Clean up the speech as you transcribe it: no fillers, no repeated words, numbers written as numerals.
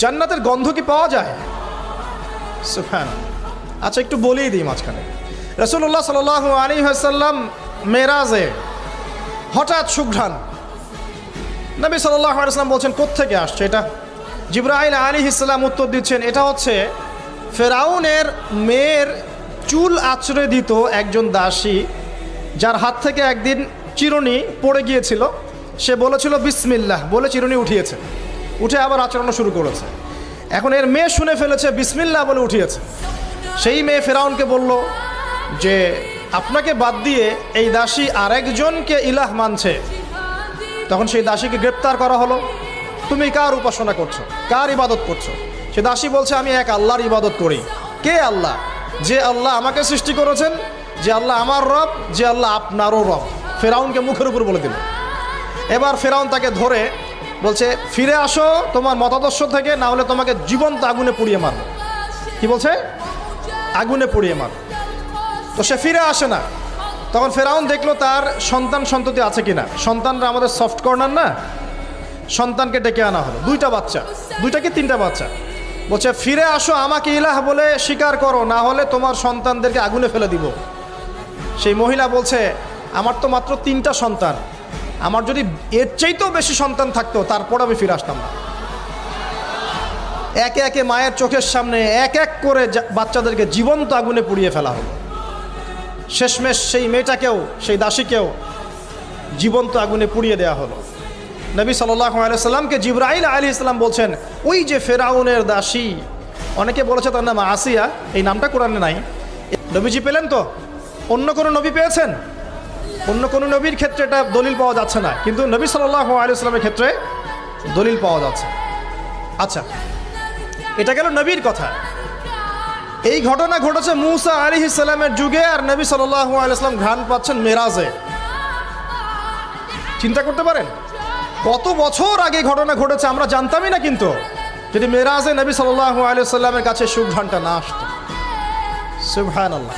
জান্নাতের গন্ধ কি পাওয়া যায়? সুবহানাল্লাহ। আচ্ছা, একটু বলেই দিই মাঝখানে। রাসূলুল্লাহ সাল্লাল্লাহু আলাইহি ওয়াসাল্লাম মেরাজে হঠাৎ সুঘ্রাণ, নবী সাল্লাল্লাহু আলাইহি ওয়াসাল্লাম বলছেন কোত্থেকে আসছে এটা? জিবরাইল আলাইহিস সালাম উত্তর দিচ্ছেন, এটা হচ্ছে ফেরাউনের মেয়ের চুল আঁচড়ে দিত একজন দাসী, যার হাত থেকে একদিন চিরুনি পড়ে গিয়েছিল। সে বলেছিল বিসমিল্লাহ বলে চিরুনি উঠিয়েছে, উঠে আবার আচরণ শুরু করেছে। এখন এর মেয়ে শুনে ফেলেছে, বিসমিল্লাহ বলে উঠিয়েছে। সেই মেয়ে ফেরাউনকে বলল যে আপনাকে বাদ দিয়ে এই দাসী আরেকজনকে ইলাহ মানছে। তখন সেই দাসীকে গ্রেপ্তার করা হলো। তুমি কার উপাসনা করছো, কার ইবাদত করছো? সে দাসী বলছে আমি এক আল্লাহর ইবাদত করি। কে আল্লাহ? যে আল্লাহ আমাকে সৃষ্টি করেছেন, যে আল্লাহ আমার রব, যে আল্লাহ আপনারও রব। ফেরাউনকে মুখের উপর বলে দিল। এবার ফেরাউন তাকে ধরে বলছে ফিরে আসো তোমার মতাদর্শ থেকে, না হলে তোমাকে জীবন্ত আগুনে পুড়িয়ে মারব। কি বলছে? আগুনে পুড়িয়ে মার। তো সে ফিরে আসে না। তখন ফেরাউন দেখলো তার সন্তান সন্ততি আছে কিনা। সন্তানরা আমাদের সফট কর্নার না, সন্তানকে ডেকে আনা হলো। দুইটা বাচ্চা, দুইটা কি তিনটা বাচ্চা। বলছে ফিরে আসো, আমাকে ইলাহ বলে স্বীকার করো, না হলে তোমার সন্তানদেরকে আগুনে ফেলে দিব। সেই মহিলা বলছে আমার তো মাত্র 3টা সন্তান, আমার যদি এর চাইতেও বেশি সন্তান থাকতো তারপর আমি ফিরে আসতাম না। একে একে মায়ের চোখের সামনে এক এক করে বাচ্চাদেরকে জীবন্ত আগুনে পুড়িয়ে ফেলা হলো। শেষমেশ সেই মেয়েটাকেও, সেই দাসীকেও জীবন্ত আগুনে পুড়িয়ে দেওয়া হলো। নবী সাল্লাল্লাহু আলাইহি সাল্লামকে জিবরাইল আলাইহিস সালাম বলছেন ওই যে ফেরাউনের দাসী, অনেকে বলেছে তার নাম আসিয়া, এই নামটা কোরআনে নাই। নবীজি পেলেন তো? অন্য কোনো নবী পেয়েছেন? অন্য কোনো নবীর ক্ষেত্রে এটা দলিল পাওয়া যাচ্ছে না, কিন্তু নবী সাল্লাল্লাহু আলাইহি সাল্লামের ক্ষেত্রে দলিল পাওয়া যাচ্ছে। আচ্ছা, এটা গেল নবীর কথা। এই ঘটনা ঘটেছে মূসা আলাইহিস সালামের যুগে, আর নবী সাল্লাল্লাহু আলাইহি সাল্লাম ঘ্রাণ পাচ্ছেন মেরাজে। চিন্তা করতে পারেন কত বছর আগে ঘটনা ঘটেছে, আমরা জানতামই না। কিন্তু যদি মেরাজে নবী সাল্লাল্লাহু আলাইহি সাল্লামের কাছে সুঘ্রাণটা না আসতো। সুবহানাল্লাহ।